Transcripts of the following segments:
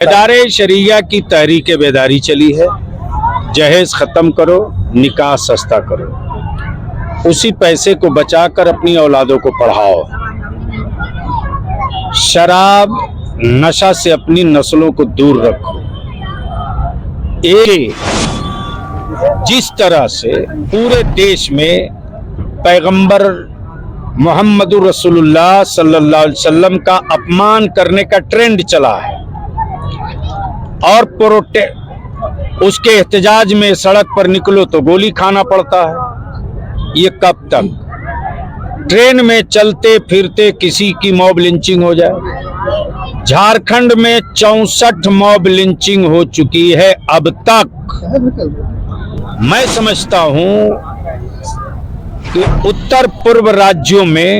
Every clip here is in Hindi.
इदारे शरिया की तहरीक बेदारी चली है। जहेज खत्म करो, निकाह सस्ता करो, उसी पैसे को बचाकर अपनी औलादों को पढ़ाओ। शराब नशा से अपनी नस्लों को दूर रखो। जिस तरह से पूरे देश में पैगंबर मोहम्मदुर रसूलुल्लाह सल्लल्लाहु अलैहि वसल्लम का अपमान करने का ट्रेंड चला है और उसके एहतजाज में सड़क पर निकलो तो गोली खाना पड़ता है। ये कब तक? ट्रेन में चलते फिरते किसी की मॉब लिंचिंग हो जाए। झारखंड में 64 मॉब लिंचिंग हो चुकी है अब तक। मैं समझता हूं कि उत्तर पूर्व राज्यों में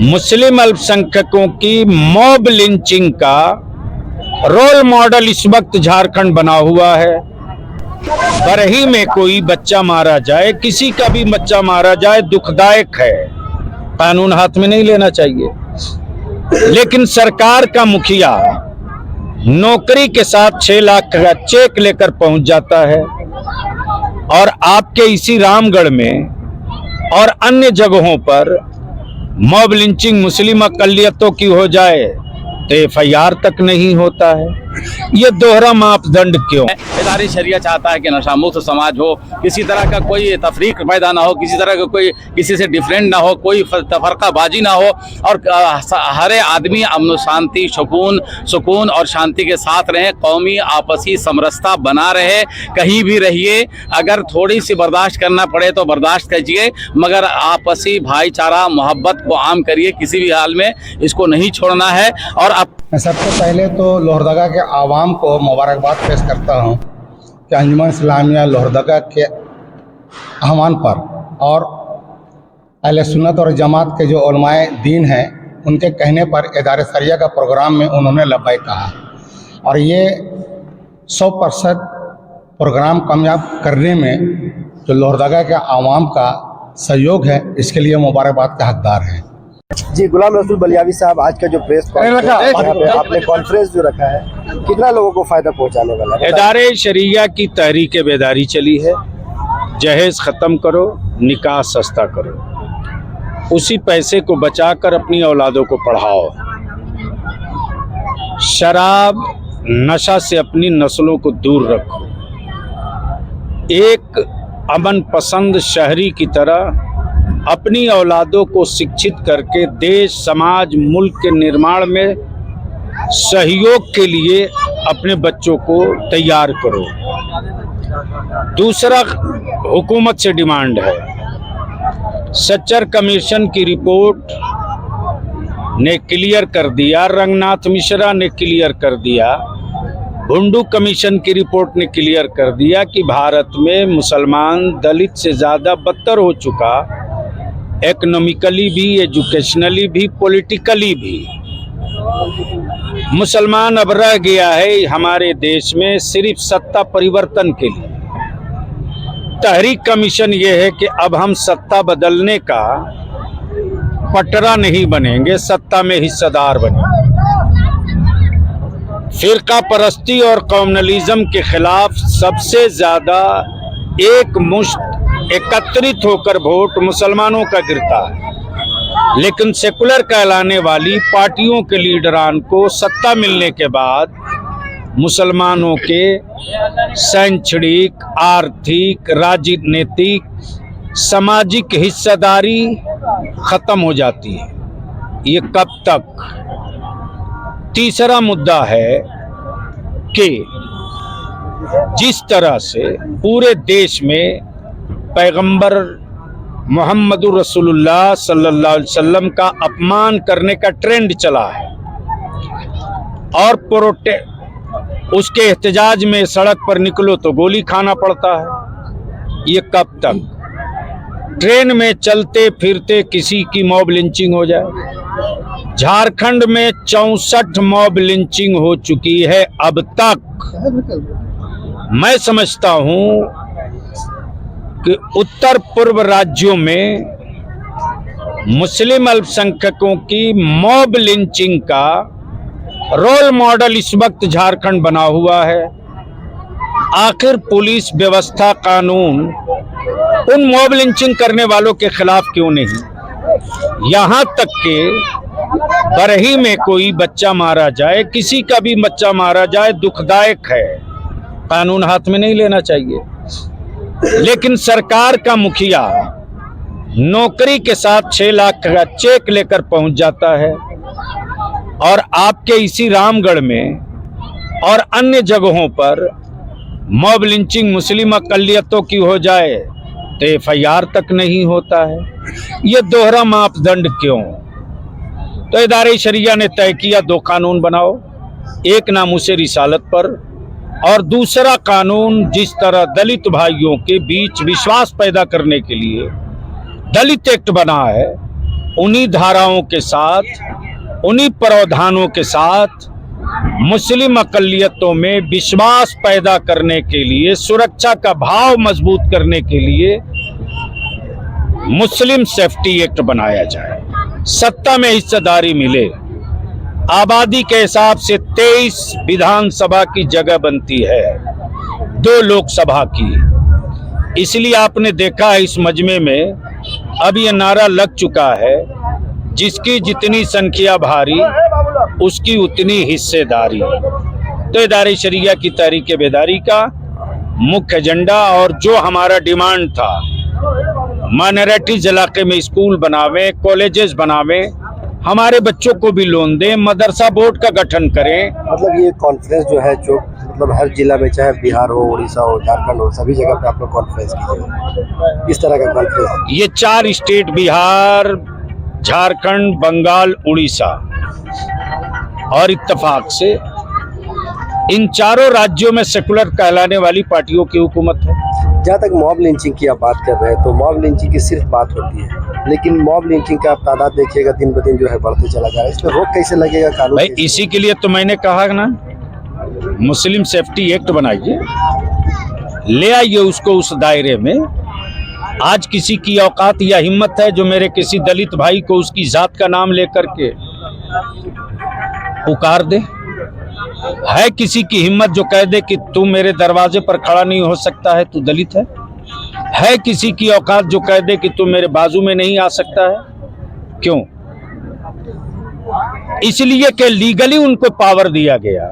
मुस्लिम अल्पसंख्यकों की मॉब लिंचिंग का रोल मॉडल इस वक्त झारखंड बना हुआ है। बरही में कोई बच्चा मारा जाए, किसी का भी बच्चा मारा जाए, दुखदायक है, कानून हाथ में नहीं लेना चाहिए। लेकिन सरकार का मुखिया नौकरी के साथ 6 लाख का चेक लेकर पहुंच जाता है और आपके इसी रामगढ़ में और अन्य जगहों पर मॉब लिंचिंग मुस्लिम अकलियतों की हो जाए तो FIR तक नहीं होता है। ये दोहरा मापदंड क्यों? इदारे शरिया चाहता है कि नशा मुक्त समाज हो, किसी तरह का कोई तफरीक पैदा ना हो, किसी तरह का कोई किसी से डिफरेंट ना हो, कोई तफरकाबाजी ना हो और हर आदमी अमन शांति सुकून और शांति के साथ रहे, कौमी आपसी समरसता बना रहे। कहीं भी रहिए, अगर थोड़ी सी बर्दाश्त करना पड़े तो बर्दाश्त कीजिए, मगर आपसी भाईचारा मोहब्बत को आम करिए। किसी भी हाल में इसको नहीं छोड़ना है। और मैं सबसे पहले तो लोहरदगा के आवाम को मुबारकबाद पेश करता हूं कि अंजुमन इस्लामिया लोहरदगा के आह्वान पर और अहले सुन्नत और जमात के जो उलमाए दीन हैं उनके कहने पर इदारे शरिया का प्रोग्राम में उन्होंने लब्बैक कहा और ये 100% प्रोग्राम कामयाब करने में जो लोहरदगा के आवाम का सहयोग है, इसके लिए मुबारकबाद का हकदार है। जी, गुलाम रसूल बलियावी साहब, आज का जो प्रेस आपने कॉन्फ्रेंस जो रखा है, कितना लोगों को फायदा पहुंचाने वाला है? इदारे शरिया की तहरीक बेदारी चली है। जहेज खत्म करो, निकाह सस्ता करो, उसी पैसे को बचाकर अपनी औलादों को पढ़ाओ। शराब नशा से अपनी नस्लों को दूर रखो। एक अमन पसंद शहरी की तरह अपनी औलादों को शिक्षित करके देश समाज मुल्क के निर्माण में सहयोग के लिए अपने बच्चों को तैयार करो। दूसरा, हुकूमत से डिमांड है, सच्चर कमीशन की रिपोर्ट ने क्लियर कर दिया, रंगनाथ मिश्रा ने क्लियर कर दिया, भुंडू कमीशन की रिपोर्ट ने क्लियर कर दिया कि भारत में मुसलमान दलित से ज़्यादा बदतर हो चुका, इकोनॉमिकली भी, एजुकेशनली भी, पॉलिटिकली भी। मुसलमान अब रह गया है हमारे देश में सिर्फ सत्ता परिवर्तन के लिए। तहरीक कमीशन ये है कि अब हम सत्ता बदलने का पटरा नहीं बनेंगे, सत्ता में हिस्सेदार बनेंगे। फिरका परस्ती और कम्युनलिज्म के खिलाफ सबसे ज्यादा एक मुश्त एकत्रित होकर वोट मुसलमानों का गिरता है, लेकिन सेकुलर कहलाने वाली पार्टियों के लीडरान को सत्ता मिलने के बाद मुसलमानों के शैक्षणिक, आर्थिक, राजनीतिक, सामाजिक हिस्सेदारी खत्म हो जाती है। ये कब तक? तीसरा मुद्दा है कि जिस तरह से पूरे देश में पैगंबर मोहम्मदुर रसूलुल्लाह सल्लल्लाहु अलैहि वसल्लम का अपमान करने का ट्रेंड चला है और उसके एहतजाज में सड़क पर निकलो तो गोली खाना पड़ता है। ये कब तक? ट्रेन में चलते फिरते किसी की मॉब लिंचिंग हो जाए। झारखंड में 64 मॉब लिंचिंग हो चुकी है अब तक। मैं समझता हूं कि उत्तर पूर्व राज्यों में मुस्लिम अल्पसंख्यकों की मॉब लिंचिंग का रोल मॉडल इस वक्त झारखंड बना हुआ है। आखिर पुलिस व्यवस्था कानून उन मॉब लिंचिंग करने वालों के खिलाफ क्यों नहीं? यहां तक कि बरही में कोई बच्चा मारा जाए, किसी का भी बच्चा मारा जाए, दुखदायक है, कानून हाथ में नहीं लेना चाहिए। लेकिन सरकार का मुखिया नौकरी के साथ 6 लाख का चेक लेकर पहुंच जाता है और आपके इसी रामगढ़ में और अन्य जगहों पर मॉब लिंचिंग मुस्लिम अक़लियतों की हो जाए तो FIR तक नहीं होता है। ये दोहरा मापदंड क्यों? तो इदारे शरिया ने तय किया 2 कानून बनाओ, एक नामूसे रिसालत पर और दूसरा कानून जिस तरह दलित भाइयों के बीच विश्वास पैदा करने के लिए दलित एक्ट बना है, उन्हीं धाराओं के साथ, उन्हीं प्रावधानों के साथ मुस्लिम अक़लियतों में विश्वास पैदा करने के लिए, सुरक्षा का भाव मजबूत करने के लिए मुस्लिम सेफ्टी एक्ट बनाया जाए। सत्ता में हिस्सेदारी मिले। आबादी के हिसाब से 23 विधानसभा की जगह बनती है, 2 लोकसभा की। इसलिए आपने देखा है इस मजमे में अब ये नारा लग चुका है, जिसकी जितनी संख्या भारी उसकी उतनी हिस्सेदारी। तो इदारे शरिया की तहरीक बेदारी का मुख्य एजेंडा और जो हमारा डिमांड था, माइनॉरिटीज इलाके में स्कूल बनावे, कॉलेजेस बनावे, हमारे बच्चों को भी लोन दें, मदरसा बोर्ड का गठन करें। मतलब ये कॉन्फ्रेंस जो है, जो मतलब हर जिला में, चाहे बिहार हो, उड़ीसा हो, झारखंड हो, सभी जगह पे आप लोग कॉन्फ्रेंस कीजिए, इस तरह का कॉन्फ्रेंस। ये 4 स्टेट, बिहार, झारखंड, बंगाल, उड़ीसा, और इत्तेफाक से इन 4 राज्यों में सेकुलर कहलाने वाली पार्टियों की हुकूमत है। जहाँ तक मॉब लिंचिंग की आप बात कर रहे हैं, तो मॉब लिंचिंग की सिर्फ बात होती है, लेकिन मॉब लिंचिंग का आप तादाद देखिएगा दिन ब दिन जो है बढ़ते चला जा रहा है। इस पर रोक कैसे लगेगा? कानून भाई इसी के लिए तो मैंने कहा ना, मुस्लिम सेफ्टी एक्ट बनाइए, ले आइए उसको उस दायरे में। आज किसी की औकात या हिम्मत है जो मेरे किसी दलित भाई को उसकी जात का नाम लेकर के पुकार दे? है किसी की हिम्मत जो कह दे कि तू मेरे दरवाजे पर खड़ा नहीं हो सकता है, तू दलित है? है किसी की औकात जो कह दे कि तू मेरे बाजू में नहीं आ सकता है? क्यों? इसलिए कि लीगली उनको पावर दिया गया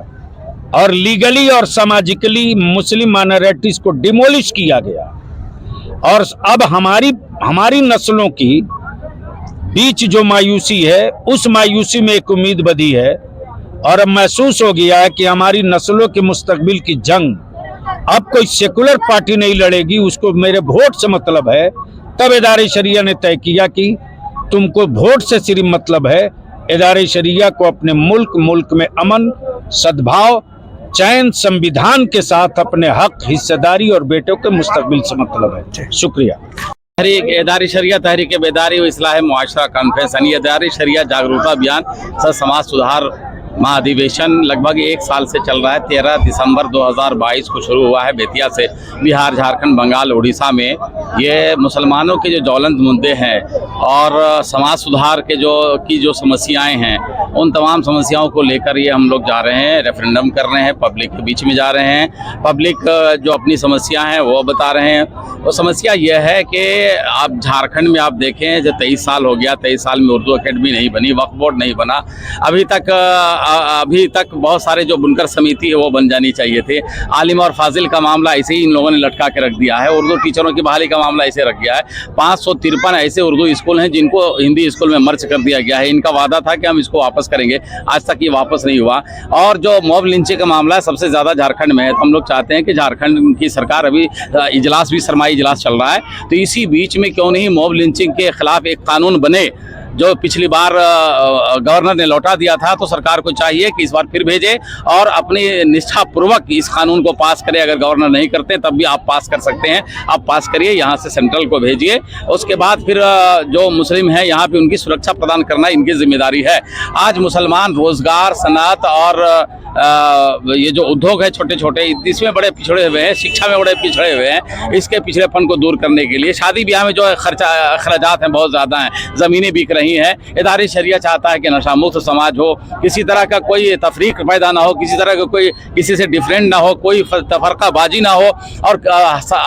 और लीगली और सामाजिकली मुस्लिम माइनॉरिटीज को डिमोलिश किया गया। और अब हमारी नस्लों की बीच जो मायूसी है, उस मायूसी में एक उम्मीद बधी है और अब महसूस हो गया है कि हमारी नस्लों के मुस्तकबिल की जंग अब कोई सेकुलर पार्टी नहीं लड़ेगी, उसको मेरे वोट से मतलब है। तब इदारे शरिया ने तय किया कि तुमको वोट से सिर्फ मतलब है। इदारे शरिया को अपने मुल्क में अमन, सद्भाव, चैन, संविधान के साथ अपने हक, हिस्सेदारी और बेटों के मुस्तकबिल से मतलब है। शुक्रिया। इदारे शरिया तहरीक बेदारी व इस्लाह मुआशरा कॉन्फ्रेंस यानी इदारे शरिया जागरूकता अभियान सह समाज सुधार महाधिवेशन लगभग 1 साल से चल रहा है। 13 दिसंबर 2022 को शुरू हुआ है बेतिया से। बिहार, झारखंड, बंगाल, उड़ीसा में ये मुसलमानों के जो ज्वलंत मुद्दे हैं और समाज सुधार के जो समस्याएं हैं, उन तमाम समस्याओं को लेकर ये हम लोग जा रहे हैं, रेफरेंडम कर रहे हैं, पब्लिक के बीच में जा रहे हैं। पब्लिक जो अपनी समस्या हैं वो बता रहे हैं। वो समस्या यह है कि आप झारखंड में आप देखें, जो 23 साल हो गया, 23 साल में उर्दू अकेडमी नहीं बनी, वक्फ बोर्ड नहीं बना। अभी तक बहुत सारे जो बुनकर समिति है वो बन जानी चाहिए थे। आलिम और फाजिल का मामला ऐसे ही इन लोगों ने लटका के रख दिया है। उर्दू टीचरों की बहाली का मामला ऐसे रख गया है। 553 ऐसे उर्दू स्कूल हैं जिनको हिंदी स्कूल में मर्ज कर दिया गया है। इनका वादा था कि हम इसको वापस करेंगे, आज तक ये वापस नहीं हुआ। और जो मॉब लिंचिंग का मामला है सबसे ज़्यादा झारखंड में है। तो हम लोग चाहते हैं कि झारखंड की सरकार, अभी इजलास भी सरमाई इजलास चल रहा है, तो इसी बीच में क्यों नहीं मॉब लिंचिंग के खिलाफ एक कानून बने, जो पिछली बार गवर्नर ने लौटा दिया था। तो सरकार को चाहिए कि इस बार फिर भेजे और अपनी निष्ठापूर्वक इस कानून को पास करे। अगर गवर्नर नहीं करते तब भी आप पास कर सकते हैं, आप पास करिए, यहाँ से सेंट्रल को भेजिए। उसके बाद फिर जो मुस्लिम हैं यहाँ पे उनकी सुरक्षा प्रदान करना इनकी जिम्मेदारी है। आज मुसलमान रोजगार, सनअत और ये जो उद्योग है छोटे छोटे, इसमें बड़े पिछड़े हुए हैं, शिक्षा में बड़े पिछड़े हुए हैं। इसके पिछड़ेपन को दूर करने के लिए शादी ब्याह में जो खर्चात हैं बहुत ज़्यादा हैं, ज़मीनें बिक रही रही हैं। इदारे शरिया चाहता है कि नशा मुक्त समाज हो, किसी तरह का कोई तफरीक पैदा ना हो, किसी तरह का कोई किसी से डिफरेंट ना हो, कोई तफरकाबाजी ना हो, और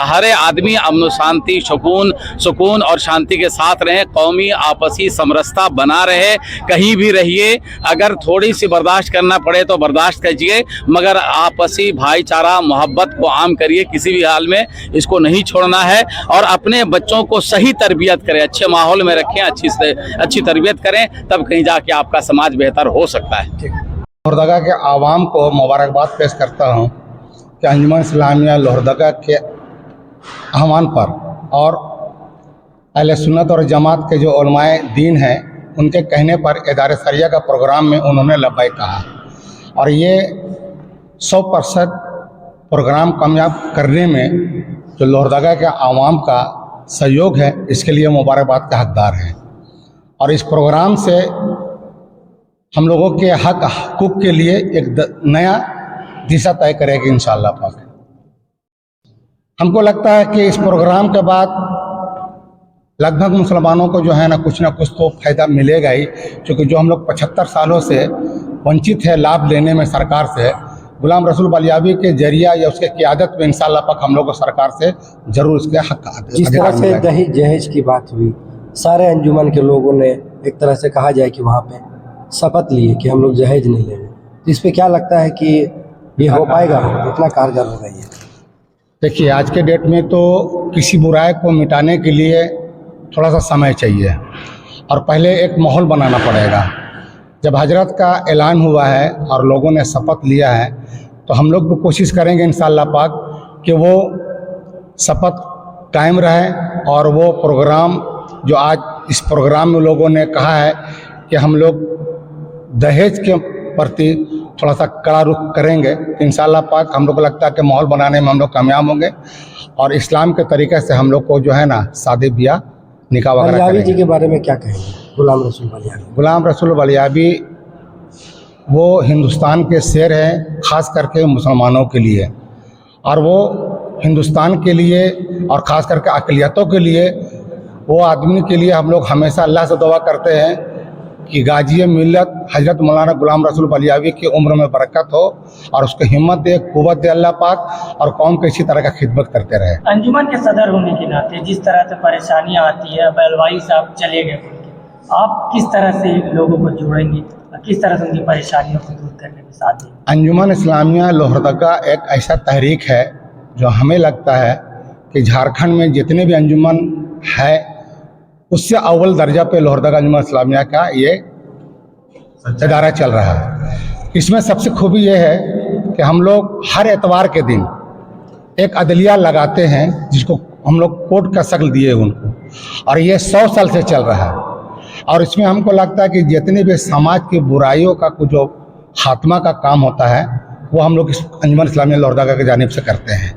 हर आदमी अमन शांति सुकून और शांति के साथ रहे, कौमी आपसी समरसता बना रहे। कहीं भी रहिए, अगर थोड़ी सी बर्दाश्त करना पड़े तो बर्दाश्त कीजिए, मगर आपसी भाईचारा मोहब्बत को आम करिए, किसी भी हाल में इसको नहीं छोड़ना है। और अपने बच्चों को सही तरबियत करें, अच्छे माहौल में रखें, अच्छी तरबियत करें, तब कहीं जाके आपका समाज बेहतर हो सकता है। लोहरदगा के आवाम को मुबारकबाद पेश करता हूँ कि अंजुमन इस्लामिया लोहरदगा के आह्वान पर और अहले सुन्नत और जमात के जो उलमाए दीन हैं उनके कहने पर इदारे शरिया का प्रोग्राम में उन्होंने लब्बैक कहा, और ये 100% प्रोग्राम कामयाब करने में जो लोहरदगा के आवाम का सहयोग है, इसके लिए मुबारकबाद का हकदार हैं। और इस प्रोग्राम से हम लोगों के हकूक़ के लिए एक नया दिशा तय करेगी इंशाअल्लाह पाक। हमको लगता है कि इस प्रोग्राम के बाद लगभग मुसलमानों को जो है ना कुछ तो फ़ायदा मिलेगा ही, क्योंकि जो हम लोग 75 सालों से वंचित है लाभ लेने में सरकार से, गुलाम रसूल बलियावी के जरिया या उसके क़ियादत में इंशाअल्लाह पाक हम लोग को सरकार से ज़रूर इसके हक जिस तरह से दहेज जहेज की बात हुई, सारे अंजुमन के लोगों ने एक तरह से कहा जाए कि वहाँ पे शपथ लिए कि हम लोग जहेज नहीं लेंगे, तो इस पर क्या लगता है कि ये हो पाएगा, इतना कारगर होगा ये? देखिए, आज के डेट में तो किसी बुराई को मिटाने के लिए थोड़ा सा समय चाहिए और पहले एक माहौल बनाना पड़ेगा। जब हजरत का ऐलान हुआ है और लोगों ने शपथ लिया है, तो हम लोग भी कोशिश करेंगे इंशाअल्लाह पाक कि वो शपथ कायम रहे, और वो प्रोग्राम जो आज इस प्रोग्राम में लोगों ने कहा है कि हम लोग दहेज के प्रति थोड़ा सा कड़ा रुख करेंगे, इंशाअल्लाह पाक हम लोग को लगता है कि माहौल बनाने में हम लोग कामयाब होंगे और इस्लाम के तरीके से हम लोग को जो है ना शादी ब्याह निकाह वगैरह बलियावी करेंगे। जी के बारे में क्या कहेंगे? गुलाम रसूल बलियावी, गुलाम रसूल बलियावी वो हिंदुस्तान के शेर हैं, ख़ास करके मुसलमानों के लिए, और वो हिंदुस्तान के लिए और ख़ास करके अक़लियतों के लिए, वो आदमी के लिए हम लोग हमेशा अल्लाह से दुआ करते हैं कि गाजी मिल्लत हज़रत मौलाना गुलाम रसूल बलियावी की उम्र में बरकत हो और उसको हिम्मत दे, क़ुव्वत दे अल्लाह पाक, और कौम को इसी तरह का खिदमत करते रहे। अंजुमन के सदर होने के नाते जिस तरह से परेशानियां आती है, बैलवाई साहब चले गए, आप किस तरह से लोगों को जोड़ेंगे, किस तरह से उनकी परेशानियों को दूर करने में साथ देंगे? अंजुमन इस्लामिया लोहरदगा एक ऐसा तहरीक है जो हमें लगता है कि झारखंड में जितने भी अंजुमन है उससे अव्वल दर्जा पे लोहरदगा अंजुमन इस्लामिया का ये इदारा चल रहा है। इसमें सबसे खूबी ये है कि हम लोग हर एतवार के दिन एक अदलिया लगाते हैं जिसको हम लोग कोर्ट का शक्ल दिए उनको, और ये 100 साल से चल रहा है। और इसमें हमको लगता है कि जितने भी समाज की बुराइयों का जो खात्मा का काम होता है वो हम लोग इस अंजुमन इस्लामिया लोहरदगा की जानिब से करते हैं।